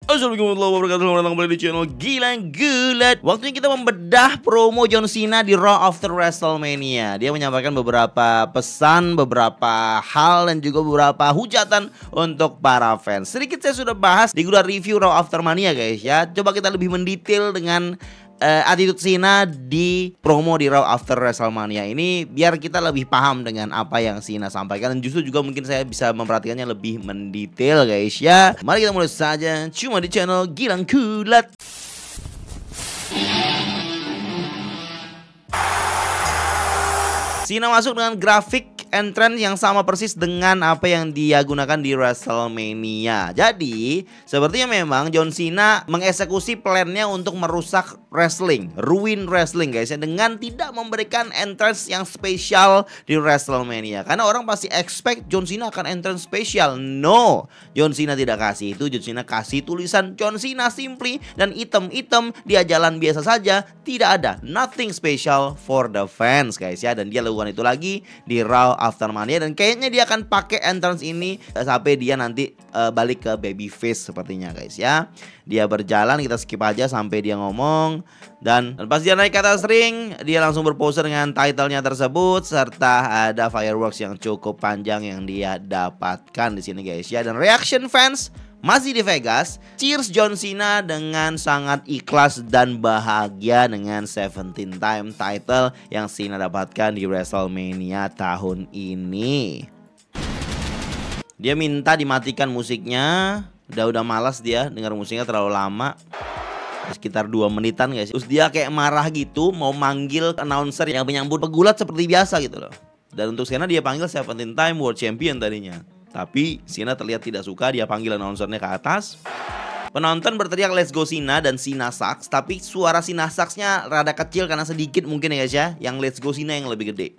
Assalamualaikum warahmatullahi wabarakatuh. Selamat datang kembali di channel Gila Gulat. Waktunya kita membedah promo John Cena di Raw After WrestleMania. Dia menyampaikan beberapa pesan, beberapa hal, dan juga beberapa hujatan untuk para fans. Sedikit saya sudah bahas di Gulat Review Raw After Mania guys ya. Coba kita lebih mendetail dengan attitude Cena di promo di Raw After WrestleMania ini, biar kita lebih paham dengan apa yang Cena sampaikan, dan justru juga mungkin saya bisa memperhatikannya lebih mendetail guys ya. Mari kita mulai saja, cuma di channel Gilang Gulat. Cena masuk dengan grafik entrance yang sama persis dengan apa yang dia gunakan di WrestleMania. Jadi, sepertinya memang John Cena mengeksekusi plannya untuk merusak wrestling, ruin wrestling guys ya, dengan tidak memberikan entrance yang spesial di WrestleMania. Karena orang pasti expect John Cena akan entrance spesial. No, John Cena tidak kasih itu. John Cena kasih tulisan John Cena simply dan item-item, dia jalan biasa saja, tidak ada nothing special for the fans guys ya. Dan dia lakukan itu lagi di Raw After Mania, dan kayaknya dia akan pakai entrance ini sampai dia nanti balik ke babyface sepertinya guys ya. Dia berjalan, kita skip aja sampai dia ngomong, dan pas dia naik ke atas ring, dia langsung berpose dengan title-nya tersebut, serta ada fireworks yang cukup panjang yang dia dapatkan di sini guys ya. Dan reaction fans masih di Vegas, cheers John Cena dengan sangat ikhlas dan bahagia dengan 17 time title yang Cena dapatkan di WrestleMania tahun ini. Dia minta dimatikan musiknya, udah malas dia dengar musiknya terlalu lama. Sekitar 2 menitan guys. Terus dia kayak marah gitu, mau manggil announcer yang menyambut pegulat seperti biasa gitu loh. Dan untuk Cena dia panggil 17 time world champion tadinya. Tapi Cena terlihat tidak suka, dia panggil announcernya ke atas. Penonton berteriak let's go Cena dan Cena sucks, tapi suara Cena sucks-nya rada kecil karena sedikit mungkin ya guys ya. Yang let's go Cena yang lebih gede.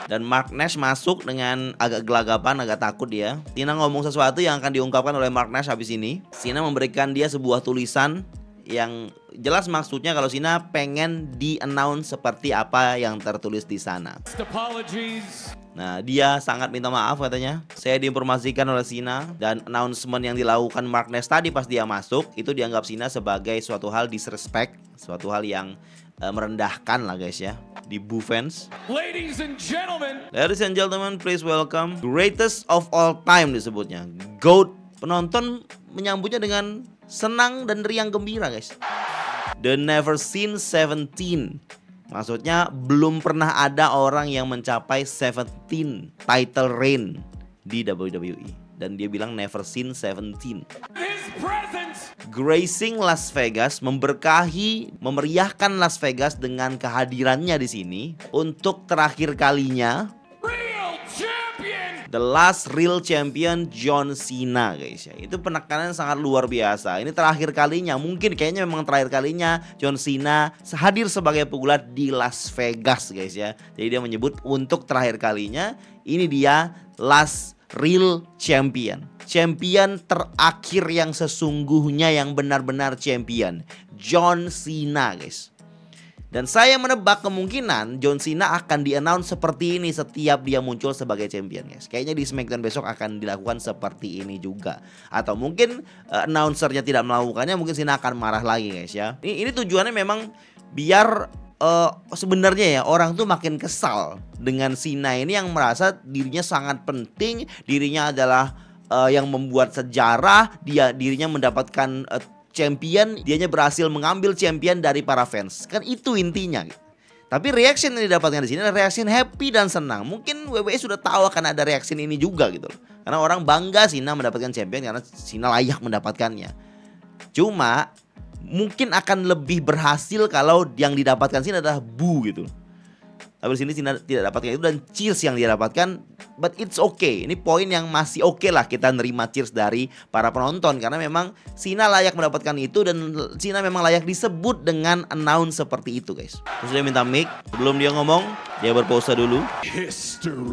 Dan Mark Nash masuk dengan agak gelagapan, agak takut dia. Cena ngomong sesuatu yang akan diungkapkan oleh Mark Nash habis ini. Cena memberikan dia sebuah tulisan yang jelas maksudnya kalau Cena pengen di-announce seperti apa yang tertulis di sana. Nah, dia sangat minta maaf katanya. Saya diinformasikan oleh Cena, dan announcement yang dilakukan Mark Nash tadi pas dia masuk itu dianggap Cena sebagai suatu hal disrespect, suatu hal yang merendahkan lah guys ya di Boo fans. Ladies and gentlemen, please welcome greatest of all time disebutnya, GOAT. Penonton menyambutnya dengan senang dan riang gembira guys. The never seen 17. Maksudnya belum pernah ada orang yang mencapai 17 title reign di WWE. Dan dia bilang never seen 17. Gracing Las Vegas, memberkahi, memeriahkan Las Vegas dengan kehadirannya di sini untuk terakhir kalinya. The last real champion John Cena guys ya. Itu penekanan sangat luar biasa. Ini terakhir kalinya, mungkin kayaknya memang terakhir kalinya John Cena hadir sebagai pegulat di Las Vegas guys ya. Jadi dia menyebut untuk terakhir kalinya ini dia last real champion. Champion terakhir yang sesungguhnya, yang benar-benar champion, John Cena guys. Dan saya menebak kemungkinan John Cena akan di-announce seperti ini setiap dia muncul sebagai champion guys. Kayaknya di SmackDown besok akan dilakukan seperti ini juga. Atau mungkin announcernya tidak melakukannya, mungkin Cena akan marah lagi guys ya. Ini tujuannya memang biar sebenarnya ya orang tuh makin kesal dengan Cena ini yang merasa dirinya sangat penting, dirinya adalah yang membuat sejarah, dirinya mendapatkan champion, dianya berhasil mengambil champion dari para fans. Kan itu intinya. Tapi reaction yang didapatkan di sini adalah reaction happy dan senang. Mungkin WWE sudah tahu akan ada reaction ini juga gitu loh. Karena orang bangga Cena mendapatkan champion karena Cena layak mendapatkannya. Cuma mungkin akan lebih berhasil kalau yang didapatkan Cena adalah boo gitu. Tapi di sini Cena tidak dapatkan itu, dan cheers yang dia dapatkan, but it's okay. Ini poin yang masih oke lah kita nerima cheers dari para penonton, karena memang Cena layak mendapatkan itu, dan Cena memang layak disebut dengan announce seperti itu guys. Terus dia minta mic, sebelum dia ngomong dia berpose dulu.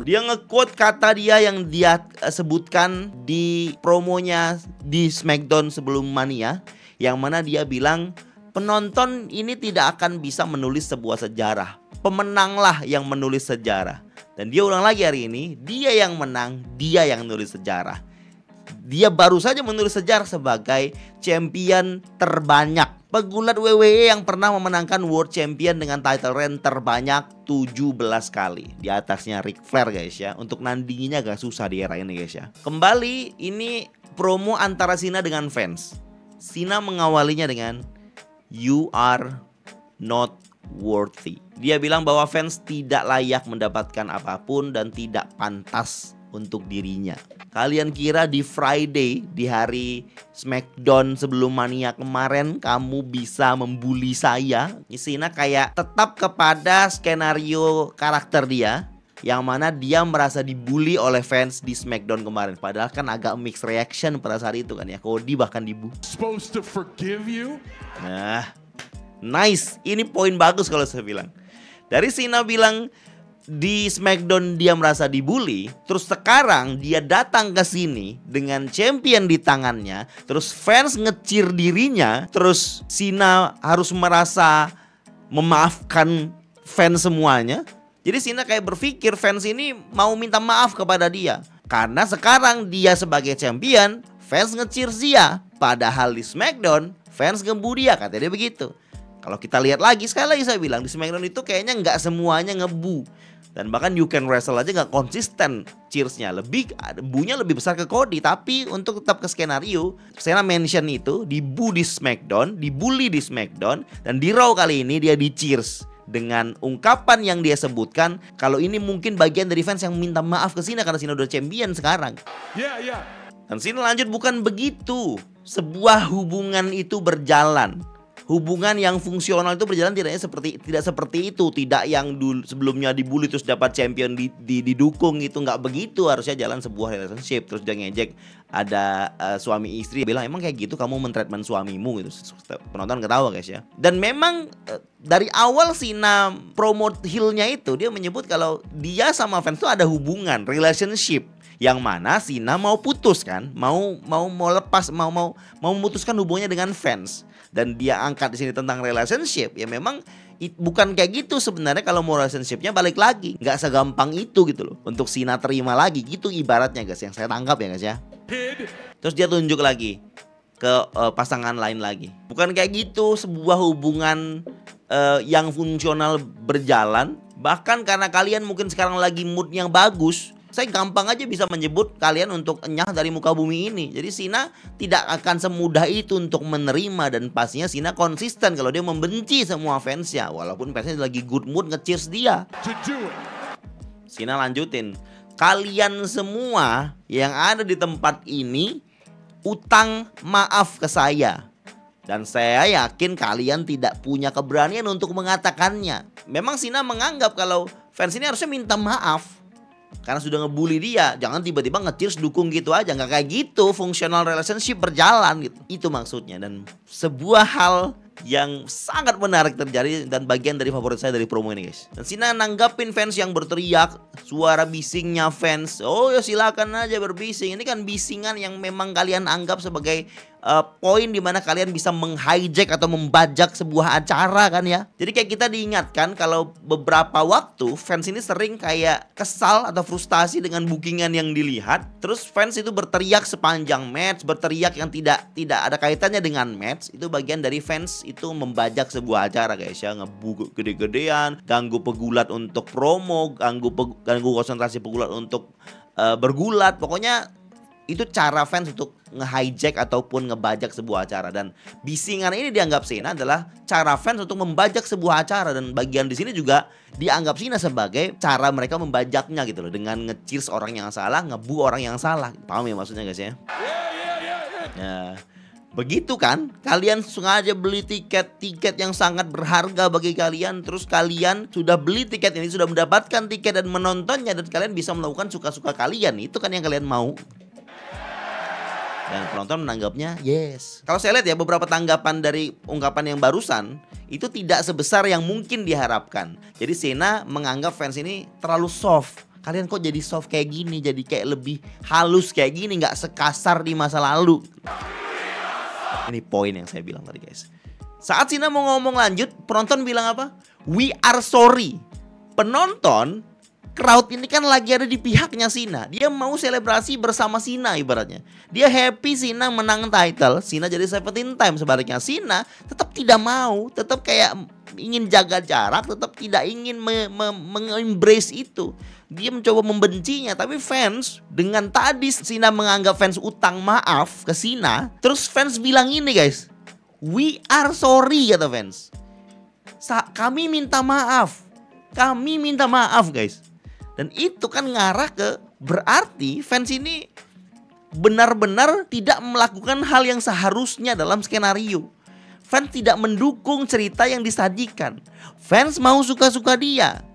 Dia nge-quote kata dia yang dia sebutkan di promonya di SmackDown sebelum Mania, yang mana dia bilang penonton ini tidak akan bisa menulis sebuah sejarah, pemenanglah yang menulis sejarah. Dan dia ulang lagi hari ini, dia yang menang, dia yang nulis sejarah. Dia baru saja menulis sejarah sebagai champion terbanyak, pegulat WWE yang pernah memenangkan World Champion dengan title reign terbanyak 17 kali. Di atasnya Ric Flair guys ya. Untuk nandinginya agak susah di era ini guys ya. Kembali ini promo antara Cena dengan fans. Cena mengawalinya dengan "You are not worthy." Dia bilang bahwa fans tidak layak mendapatkan apapun dan tidak pantas untuk dirinya. Kalian kira di Friday, di hari SmackDown sebelum Mania kemarin, kamu bisa membuli saya? Cena kayak tetap kepada skenario karakter dia, yang mana dia merasa dibully oleh fans di SmackDown kemarin. Padahal kan agak mixed reaction pada saat itu kan ya. Cody bahkan dibully. Supposed to forgive you? Nah, nice. Ini poin bagus kalau saya bilang. Dari Cena bilang di SmackDown dia merasa dibully, terus sekarang dia datang ke sini dengan champion di tangannya, terus fans ngecir dirinya, terus Cena harus merasa memaafkan fans semuanya. Jadi Cena kayak berpikir fans ini mau minta maaf kepada dia karena sekarang dia sebagai champion, fans ngecir dia. Padahal di SmackDown fans ngebu dia, katanya dia begitu. Kalau kita lihat lagi, sekali lagi saya bilang, di SmackDown itu kayaknya nggak semuanya ngebu. Dan bahkan You Can Wrestle aja gak konsisten cheersnya. Bunya lebih besar ke Cody. Tapi untuk tetap ke skenario, Cena mention itu dibu di SmackDown, dibully di SmackDown, dan di Raw kali ini dia di cheers dengan ungkapan yang dia sebutkan kalau ini mungkin bagian dari fans yang minta maaf ke Cena karena Cena udah champion sekarang. Dan Cena lanjut, bukan begitu sebuah hubungan itu berjalan. Hubungan yang fungsional itu berjalan tidak seperti itu. Tidak yang sebelumnya dibully terus dapat champion didukung gitu. Nggak begitu harusnya jalan sebuah relationship. Terus dia ngejek ada suami istri, bilang emang kayak gitu kamu mentreatment suamimu gitu. Penonton ketawa guys ya. Dan memang dari awal Cena promote heel-nya itu dia menyebut kalau dia sama fans itu ada hubungan, relationship, yang mana Cena mau putus kan, mau lepas, mau memutuskan hubungannya dengan fans. Dan dia angkat di sini tentang relationship, ya memang bukan kayak gitu sebenarnya. Kalau mau relationshipnya balik lagi, nggak segampang itu gitu loh untuk Cena terima lagi gitu ibaratnya guys, yang saya tangkap ya guys ya. Terus dia tunjuk lagi ke pasangan lain lagi, bukan kayak gitu sebuah hubungan yang fungsional berjalan. Bahkan karena kalian mungkin sekarang lagi mood yang bagus, saya gampang aja bisa menyebut kalian untuk enyah dari muka bumi ini. Jadi Cena tidak akan semudah itu untuk menerima. Dan pastinya Cena konsisten kalau dia membenci semua fansnya, walaupun fansnya lagi good mood nge-cheers dia. Cena lanjutin, kalian semua yang ada di tempat ini utang maaf ke saya. Dan saya yakin kalian tidak punya keberanian untuk mengatakannya. Memang Cena menganggap kalau fans ini harusnya minta maaf karena sudah ngebully dia. Jangan tiba-tiba nge-cheers dukung gitu aja. Nggak kayak gitu functional relationship berjalan gitu. Itu maksudnya. Dan sebuah hal yang sangat menarik terjadi dan bagian dari favorit saya dari promo ini guys. Dan Cena nanggapin fans yang berteriak, suara bisingnya fans. Oh ya silakan aja berbising. Ini kan bisingan yang memang kalian anggap sebagai poin dimana kalian bisa menghijack atau membajak sebuah acara kan ya. Jadi kayak kita diingatkan kalau beberapa waktu fans ini sering kayak kesal atau frustasi dengan bookingan yang dilihat. Terus fans itu berteriak sepanjang match, berteriak yang tidak ada kaitannya dengan match. Itu bagian dari fans itu membajak sebuah acara guys ya. Ngebu gede-gedean, ganggu pegulat untuk promo, ganggu konsentrasi pegulat untuk bergulat. Pokoknya itu cara fans untuk nge-hijack ataupun ngebajak sebuah acara. Dan bisingan ini dianggap Cena adalah cara fans untuk membajak sebuah acara. Dan bagian di sini juga dianggap Cena sebagai cara mereka membajaknya gitu loh, dengan nge-cheers orang yang salah, ngebu orang yang salah. Paham ya maksudnya guys ya? Ya, begitu kan? Kalian sengaja beli tiket yang sangat berharga bagi kalian. Terus kalian sudah beli tiket ini, sudah mendapatkan tiket dan menontonnya, dan kalian bisa melakukan suka-suka kalian. Itu kan yang kalian mau. Dan penonton menanggapnya yes. Kalau saya lihat ya, beberapa tanggapan dari ungkapan yang barusan itu tidak sebesar yang mungkin diharapkan. Jadi Cena menganggap fans ini terlalu soft. Kalian kok jadi soft kayak gini, jadi kayak lebih halus kayak gini, gak sekasar di masa lalu. Ini poin yang saya bilang tadi guys. Saat Cena mau ngomong lanjut, penonton bilang apa? We are sorry. Penonton crowd ini kan lagi ada di pihaknya Cena. Dia mau selebrasi bersama Cena ibaratnya. Dia happy Cena menang title, Cena jadi 17 time. Sebaliknya Cena tetap tidak mau, tetap kayak ingin jaga jarak, tetap tidak ingin meng-embrace itu. Dia mencoba membencinya. Tapi fans, dengan tadi Cena menganggap fans utang maaf ke Cena, terus fans bilang ini guys, "We are sorry," kata fans. Kami minta maaf. Kami minta maaf guys. Dan itu kan ngarah ke berarti fans ini benar-benar tidak melakukan hal yang seharusnya dalam skenario. Fans tidak mendukung cerita yang disajikan. Fans mau suka-suka dia.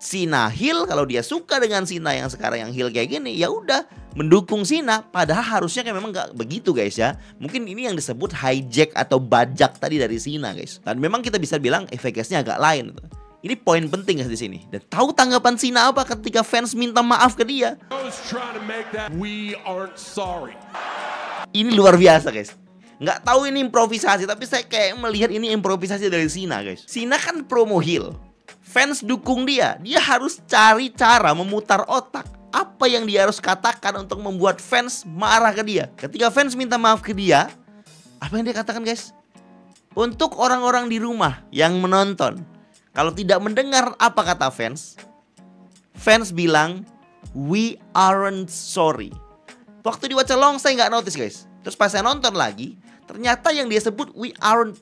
Cena heel, kalau dia suka dengan Cena yang sekarang yang heel kayak gini, ya udah mendukung Cena. Padahal harusnya kan memang nggak begitu guys ya. Mungkin ini yang disebut hijack atau bajak tadi dari Cena guys. Dan memang kita bisa bilang efeknya agak lain. Ini poin penting guys di sini. Dan tahu tanggapan Cena apa ketika fans minta maaf ke dia? We aren't sorry. Ini luar biasa guys. Nggak tahu ini improvisasi, tapi saya kayak melihat ini improvisasi dari Cena guys. Cena kan promo heel. Fans dukung dia. Dia harus cari cara memutar otak. Apa yang dia harus katakan untuk membuat fans marah ke dia. Ketika fans minta maaf ke dia, apa yang dia katakan guys? Untuk orang-orang di rumah yang menonton, kalau tidak mendengar apa kata fans, fans bilang, "We aren't sorry." Waktu di Watch Along saya nggak notice guys. Terus pas saya nonton lagi, ternyata yang dia sebut we aren't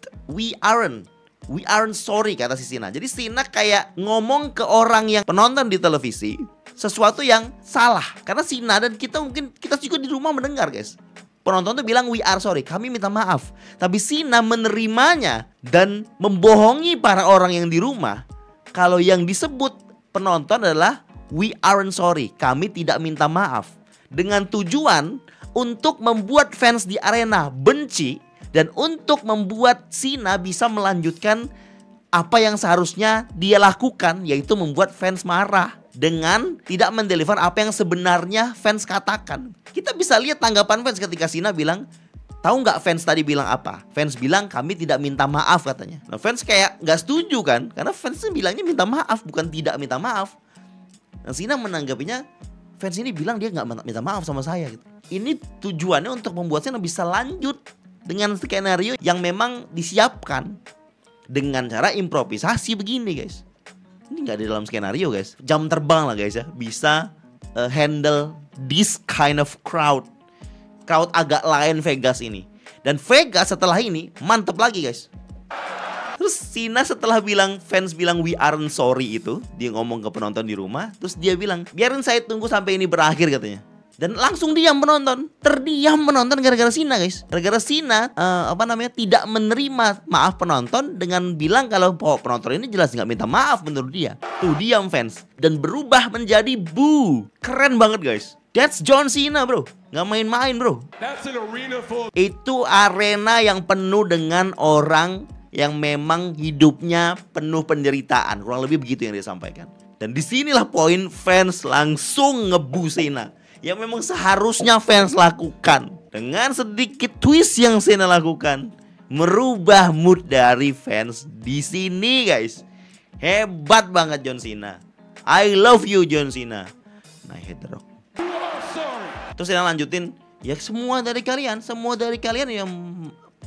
sorry kata si Cena. Jadi Cena kayak ngomong ke orang yang penonton di televisi sesuatu yang salah. Karena Cena dan kita juga di rumah mendengar guys. Penonton tuh bilang we are sorry, kami minta maaf. Tapi Cena menerimanya dan membohongi para orang yang di rumah kalau yang disebut penonton adalah we aren't sorry, kami tidak minta maaf. Dengan tujuan untuk membuat fans di arena benci dan untuk membuat Cena bisa melanjutkan apa yang seharusnya dia lakukan, yaitu membuat fans marah dengan tidak mendeliver apa yang sebenarnya fans katakan. Kita bisa lihat tanggapan fans ketika Cena bilang, tahu nggak fans tadi bilang apa? Fans bilang kami tidak minta maaf katanya. Nah fans kayak nggak setuju kan? Karena fans bilangnya minta maaf, bukan tidak minta maaf. Nah Cena menanggapinya, fans ini bilang dia nggak minta maaf sama saya gitu. Ini tujuannya untuk membuat Cena bisa lanjut dengan skenario yang memang disiapkan dengan cara improvisasi begini guys. Ini nggak di dalam skenario guys. Jam terbang lah guys ya. Bisa handle this kind of crowd. Crowd agak lain Vegas ini. Dan Vegas setelah ini mantep lagi guys. Terus Cena setelah fans bilang we aren't sorry itu, dia ngomong ke penonton di rumah, terus dia bilang biarin saya tunggu sampai ini berakhir katanya. Dan langsung diam penonton, terdiam penonton gara-gara Cena guys. Gara-gara Cena tidak menerima maaf penonton dengan bilang kalau penonton ini jelas nggak minta maaf menurut dia. Tuh diam fans dan berubah menjadi boo. Keren banget guys. That's John Cena bro, nggak main-main bro. Itu arena yang penuh dengan orang yang memang hidupnya penuh penderitaan. Kurang lebih begitu yang dia sampaikan. Dan disinilah poin fans langsung ngebu Cena yang memang seharusnya fans lakukan. Dengan sedikit twist yang Cena lakukan, merubah mood dari fans di sini guys. Hebat banget John Cena. I love you John Cena. Nah, hit the rock. Terus Cena lanjutin, ya semua dari kalian yang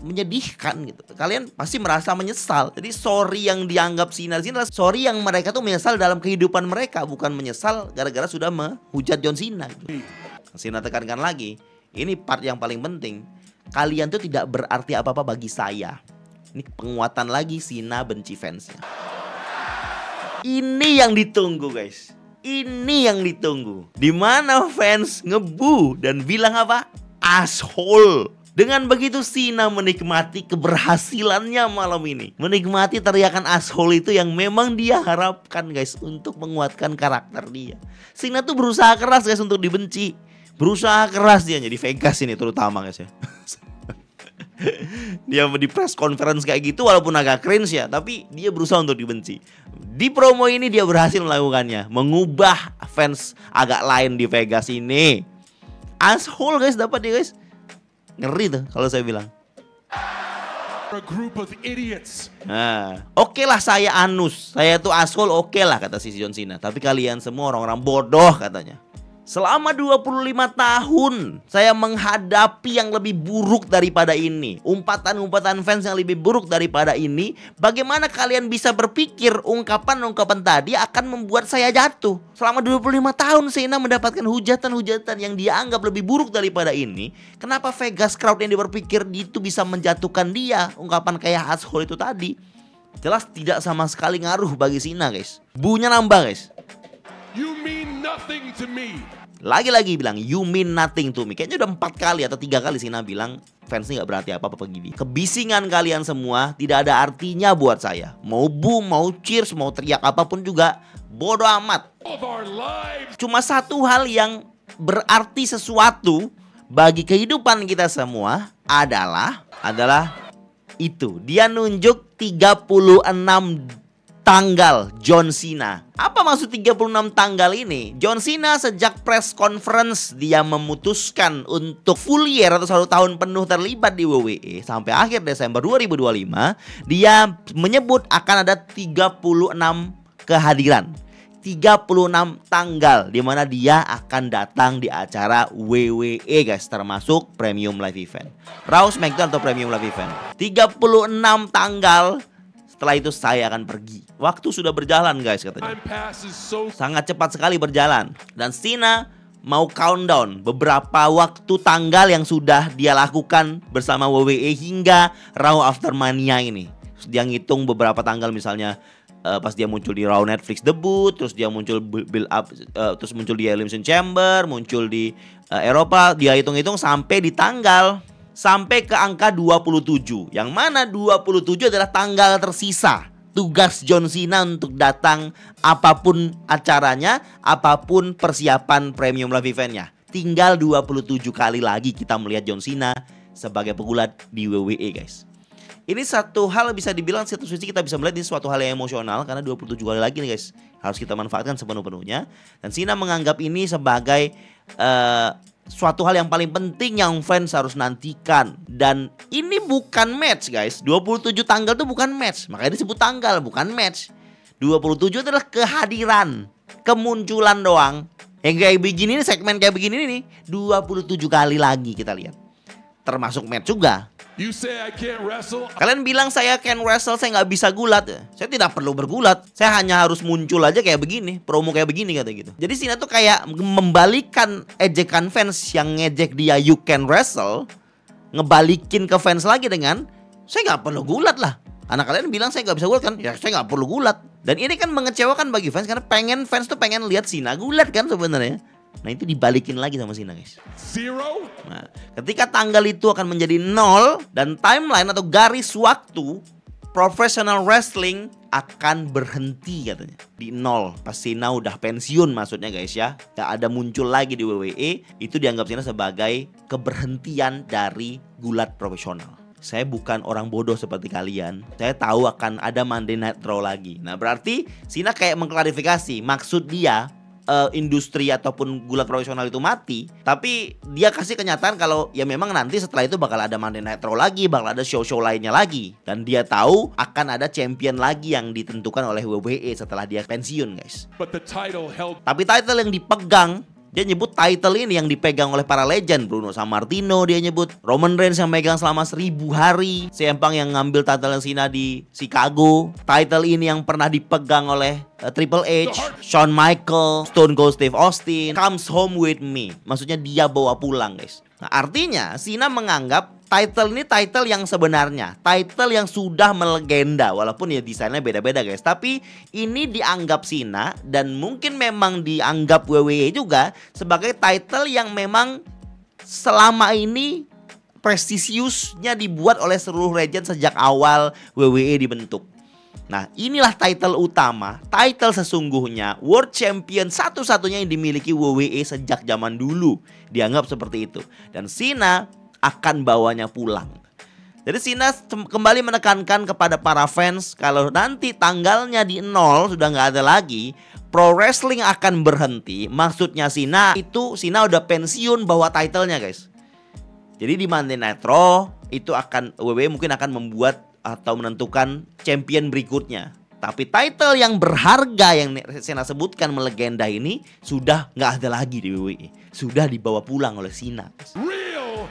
menyedihkan gitu. Kalian pasti merasa menyesal. Jadi sorry yang dianggap Cena di sini adalah sorry yang mereka tuh menyesal dalam kehidupan mereka, bukan menyesal gara-gara sudah menghujat John Cena gitu. Cena tekankan lagi, ini part yang paling penting. Kalian tuh tidak berarti apa-apa bagi saya. Ini penguatan lagi Cena benci fansnya. Ini yang ditunggu guys. Ini yang ditunggu. Dimana fans ngebu dan bilang apa? Asshole. Dengan begitu Cena menikmati keberhasilannya malam ini. Menikmati teriakan asshole itu yang memang dia harapkan guys untuk menguatkan karakter dia. Cena tuh berusaha keras guys untuk dibenci. Berusaha keras dia di Vegas ini terutama guys ya. Dia di press conference kayak gitu walaupun agak cringe ya, tapi dia berusaha untuk dibenci. Di promo ini dia berhasil melakukannya, mengubah fans agak lain di Vegas ini. Asshole guys dapat dia guys. Ngeri tuh kalau saya bilang. A group of idiots. Nah, oke lah saya anus, saya tuh asshole, oke lah kata si John Cena. Tapi kalian semua orang-orang bodoh katanya. Selama 25 tahun saya menghadapi yang lebih buruk daripada ini. Umpatan-umpatan fans yang lebih buruk daripada ini. Bagaimana kalian bisa berpikir ungkapan-ungkapan tadi akan membuat saya jatuh? Selama 25 tahun Cena mendapatkan hujatan-hujatan yang dia anggap lebih buruk daripada ini. Kenapa Vegas crowd yang dia berpikir itu bisa menjatuhkan dia? Ungkapan kayak asshole itu tadi jelas tidak sama sekali ngaruh bagi Cena, guys. Bunya nambah, guys. You mean nothing to me. Lagi-lagi bilang you mean nothing to me. Kayaknya udah 4 kali atau 3 kali Cena bilang fans ini gak berarti apa-apa gini. Kebisingan kalian semua tidak ada artinya buat saya. Mau boom, mau cheers, mau teriak apapun juga bodoh amat. Cuma satu hal yang berarti sesuatu bagi kehidupan kita semua adalah itu. Dia nunjuk 36 tanggal John Cena. Apa maksud 36 tanggal ini? John Cena sejak press conference dia memutuskan untuk full year atau 1 tahun penuh terlibat di WWE sampai akhir Desember 2025, dia menyebut akan ada 36 kehadiran. 36 tanggal di mana dia akan datang di acara WWE, guys, termasuk Premium Live Event. Raw, SmackDown atau Premium Live Event. 36 tanggal. Setelah itu saya akan pergi. Waktu sudah berjalan, guys, katanya. Sangat cepat sekali berjalan. Dan Cena mau countdown beberapa waktu tanggal yang sudah dia lakukan bersama WWE hingga Raw After Mania ini. Dia ngitung beberapa tanggal, misalnya pas dia muncul di Raw Netflix debut, terus dia muncul build up, terus muncul di Elimination Chamber, muncul di Eropa. Dia hitung-hitung sampai di tanggal, sampai ke angka 27. Yang mana 27 adalah tanggal tersisa. Tugas John Cena untuk datang apapun acaranya, apapun persiapan Premium Live Event-nya. Tinggal 27 kali lagi kita melihat John Cena sebagai pegulat di WWE, guys. Ini satu hal bisa dibilang satu sisi kita bisa melihat ini suatu hal yang emosional karena 27 kali lagi nih, guys. Harus kita manfaatkan sepenuh-penuhnya. Dan Cena menganggap ini sebagai suatu hal yang paling penting yang fans harus nantikan. Dan ini bukan match, guys. 27 tanggal itu bukan match. Makanya disebut tanggal, bukan match. 27 adalah kehadiran, kemunculan doang. Yang kayak begini nih, segmen kayak begini nih 27 kali lagi kita lihat. Termasuk match juga. You say I can't wrestle. Kalian bilang saya can wrestle, saya nggak bisa gulat. Saya tidak perlu bergulat. Saya hanya harus muncul aja kayak begini, promo kayak begini kata gitu. Jadi Cena tuh kayak membalikan ejekan fans yang ngejek dia you can wrestle, ngebalikin ke fans lagi dengan saya nggak perlu gulat lah. Anak kalian bilang saya nggak bisa gulat kan? Ya saya nggak perlu gulat. Dan ini kan mengecewakan bagi fans karena fans tuh pengen lihat Cena gulat kan sebenarnya. Nah itu dibalikin lagi sama Cena, guys. Zero. Nah, ketika tanggal itu akan menjadi 0 dan timeline atau garis waktu professional wrestling akan berhenti katanya di 0. Pas Cena udah pensiun maksudnya, guys ya. Gak ada muncul lagi di WWE. Itu dianggap Cena sebagai keberhentian dari gulat profesional. Saya bukan orang bodoh seperti kalian. Saya tahu akan ada Monday Night Raw lagi. Nah berarti Cena kayak mengklarifikasi maksud dia industri ataupun gulat profesional itu mati, tapi dia kasih kenyataan kalau ya memang nanti setelah itu bakal ada Monday Night Raw lagi, bakal ada show-show lainnya lagi, dan dia tahu akan ada champion lagi yang ditentukan oleh WWE setelah dia pensiun, guys. Tapi title yang dipegang, dia nyebut title ini yang dipegang oleh para legend. Bruno Sammartino dia nyebut, Roman Reigns yang megang selama 1000 hari, CM Punk yang ngambil title Cena di Chicago, title ini yang pernah dipegang oleh Triple H, Shawn Michaels, Stone Cold Steve Austin, comes home with me. Maksudnya dia bawa pulang, guys. Nah artinya Cena menganggap title ini title yang sebenarnya, title yang sudah melegenda, walaupun ya desainnya beda-beda, guys. Tapi ini dianggap Cena dan mungkin memang dianggap WWE juga sebagai title yang memang selama ini prestisiusnya dibuat oleh seluruh legend sejak awal WWE dibentuk. Nah inilah title utama, title sesungguhnya, World Champion satu-satunya yang dimiliki WWE sejak zaman dulu. Dianggap seperti itu. Dan Cena akan bawanya pulang. Jadi Cena kembali menekankan kepada para fans kalau nanti tanggalnya di 0 sudah nggak ada lagi, pro wrestling akan berhenti. Maksudnya Cena udah pensiun bawa titlenya, guys. Jadi di Monday Night Raw itu WWE mungkin akan membuat atau menentukan champion berikutnya. Tapi title yang berharga yang Cena sebutkan melegenda ini sudah nggak ada lagi di WWE. Sudah dibawa pulang oleh Cena. Real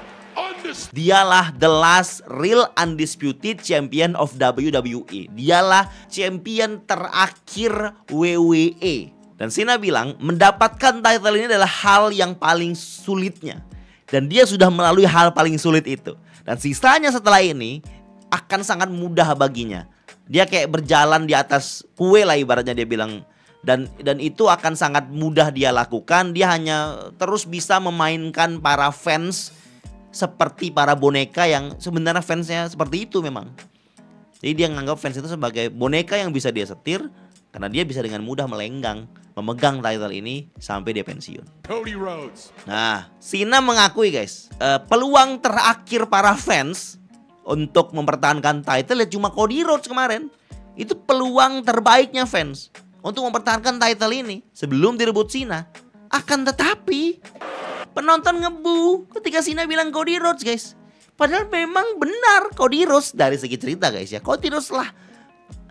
Dialah the last real undisputed champion of WWE. Dialah champion terakhir WWE. Dan Cena bilang mendapatkan title ini adalah hal yang paling sulitnya. Dan dia sudah melalui hal paling sulit itu. Dan sisanya setelah ini akan sangat mudah baginya. Dia kayak berjalan di atas kue lah ibaratnya dia bilang. Dan itu akan sangat mudah dia lakukan. Dia hanya terus bisa memainkan para fans seperti para boneka yang sebenarnya fansnya seperti itu memang. Jadi dia menganggap fans itu sebagai boneka yang bisa dia setir. Karena dia bisa dengan mudah melenggang, memegang title ini sampai dia pensiun. Cody Rhodes. Nah, Cena mengakui guys, peluang terakhir para fans untuk mempertahankan title ya cuma Cody Rhodes kemarin. Itu peluang terbaiknya fans untuk mempertahankan title ini sebelum direbut Cena. Akan tetapi penonton ngebu ketika Cena bilang Cody Rhodes guys. Padahal memang benar Cody Rhodes dari segi cerita guys ya. Cody Rhodes lah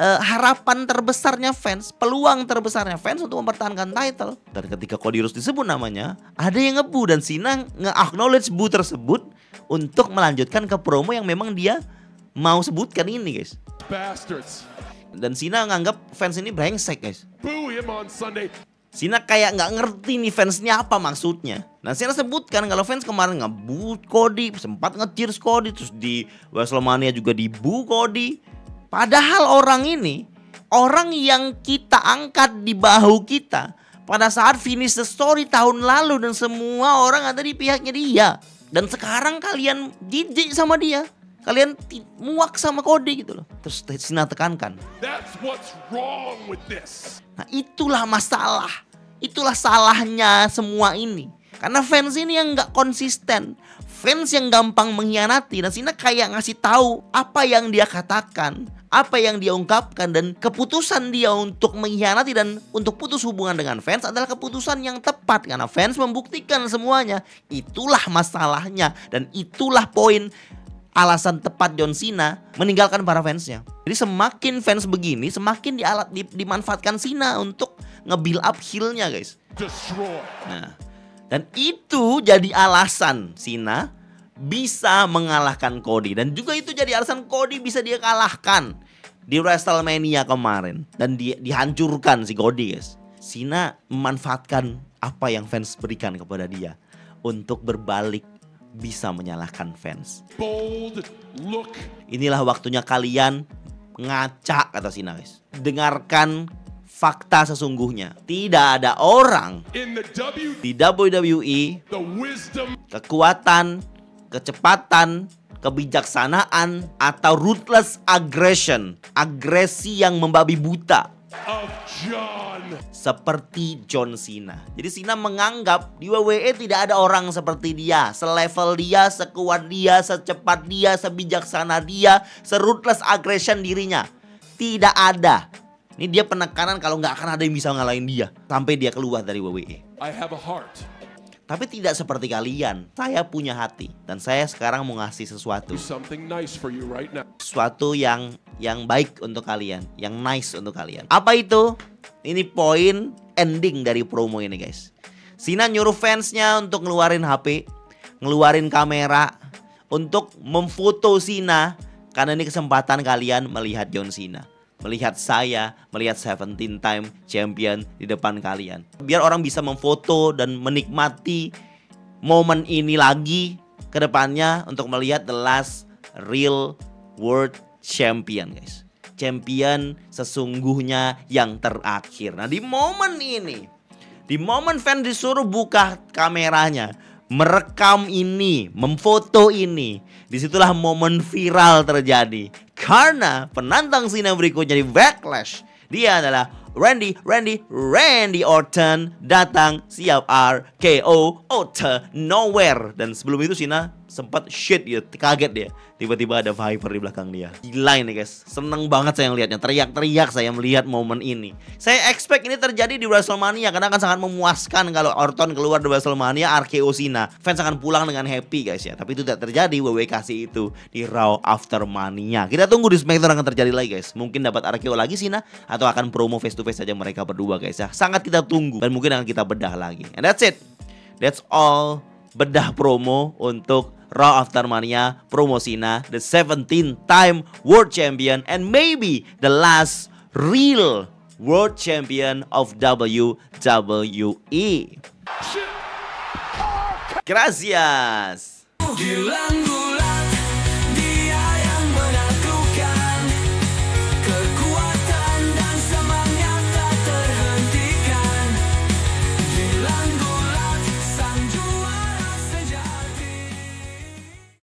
harapan terbesarnya fans, peluang terbesarnya fans untuk mempertahankan title. Dan ketika Cody Rhodes disebut namanya, ada yang ngebu dan Cena nge-acknowledge bu tersebut untuk melanjutkan ke promo yang memang dia mau sebutkan ini guys. Bastards. Dan Cena nganggap fans ini brengsek guys. Boo him on Sunday. Cena kayak nggak ngerti nih fansnya apa maksudnya. Nah Cena sebutkan kalau fans kemarin ngebu Cody, sempat nge-cheers Cody, terus di WrestleMania juga dibu Cody. Padahal orang ini, orang yang kita angkat di bahu kita pada saat finish the story tahun lalu dan semua orang ada di pihaknya dia. Dan sekarang kalian jijik sama dia. Kalian muak sama Cody gitu loh. Terus Cena tekankan. That's what's wrong with this. Nah itulah masalah. Itulah salahnya semua ini. Karena fans ini yang gak konsisten. Fans yang gampang mengkhianati. Dan Cena kayak ngasih tahu apa yang dia katakan, apa yang dia ungkapkan. Dan keputusan dia untuk mengkhianati dan untuk putus hubungan dengan fans adalah keputusan yang tepat. Karena fans membuktikan semuanya. Itulah masalahnya. Dan itulah poin alasan tepat John Cena meninggalkan para fansnya. Jadi semakin fans begini, semakin dimanfaatkan Cena untuk nge-build up heel-nya guys. Destroy. Nah, dan itu jadi alasan Cena bisa mengalahkan Cody. Dan juga itu jadi alasan Cody bisa dia kalahkan di WrestleMania kemarin. Dan dihancurkan si Cody guys. Cena memanfaatkan apa yang fans berikan kepada dia untuk berbalik bisa menyalahkan fans. Bold look. Inilah waktunya kalian ngaca kata Cena guys. Dengarkan fakta sesungguhnya. Tidak ada orang In the di WWE the wisdom kekuatan, kecepatan, kebijaksanaan atau ruthless aggression, agresi yang membabi buta of John. seperti John Cena. Jadi Cena menganggap di WWE tidak ada orang seperti dia, selevel dia, sekuat dia, secepat dia, sebijaksana dia, seruthless aggression dirinya. Tidak ada. Ini dia penekanan kalau nggak akan ada yang bisa ngalahin dia sampai dia keluar dari WWE. I have a heart. Tapi tidak seperti kalian. Saya punya hati dan saya sekarang mau ngasih sesuatu. Do something nice for you right now. Sesuatu yang baik untuk kalian, yang nice untuk kalian. Apa itu? Ini poin ending dari promo ini guys. Cena nyuruh fansnya untuk ngeluarin HP, ngeluarin kamera untuk memfoto Cena karena ini kesempatan kalian melihat John Cena. Melihat saya, melihat 17 time champion di depan kalian. Biar orang bisa memfoto dan menikmati momen ini lagi ke depannya untuk melihat the last real world champion guys. Champion sesungguhnya yang terakhir. Nah di momen ini, di momen fans disuruh buka kameranya, merekam ini, memfoto ini, disitulah momen viral terjadi. Karena penantang Cena berikutnya di Backlash, dia adalah Randy Orton datang siap RKO out of nowhere. Dan sebelum itu Cena sempat shit ya, kaget dia. Tiba-tiba ada Viper di belakang dia. Gila ini guys, seneng banget saya melihatnya. Teriak-teriak saya melihat momen ini. Saya expect ini terjadi di WrestleMania karena akan sangat memuaskan kalau Orton keluar di WrestleMania RKO Cena. Fans akan pulang dengan happy guys ya. Tapi itu tidak terjadi. WWE kasih itu di Raw After Mania. Kita tunggu di SmackDown akan terjadi lagi guys. Mungkin dapat RKO lagi Cena atau akan promo face to face saja mereka berdua guys ya. Sangat kita tunggu dan mungkin akan kita bedah lagi. And that's it. That's all bedah promo untuk Raw After Mania, promo Cena, the 17th-time World Champion and maybe the last real World Champion of WWE. Gracias.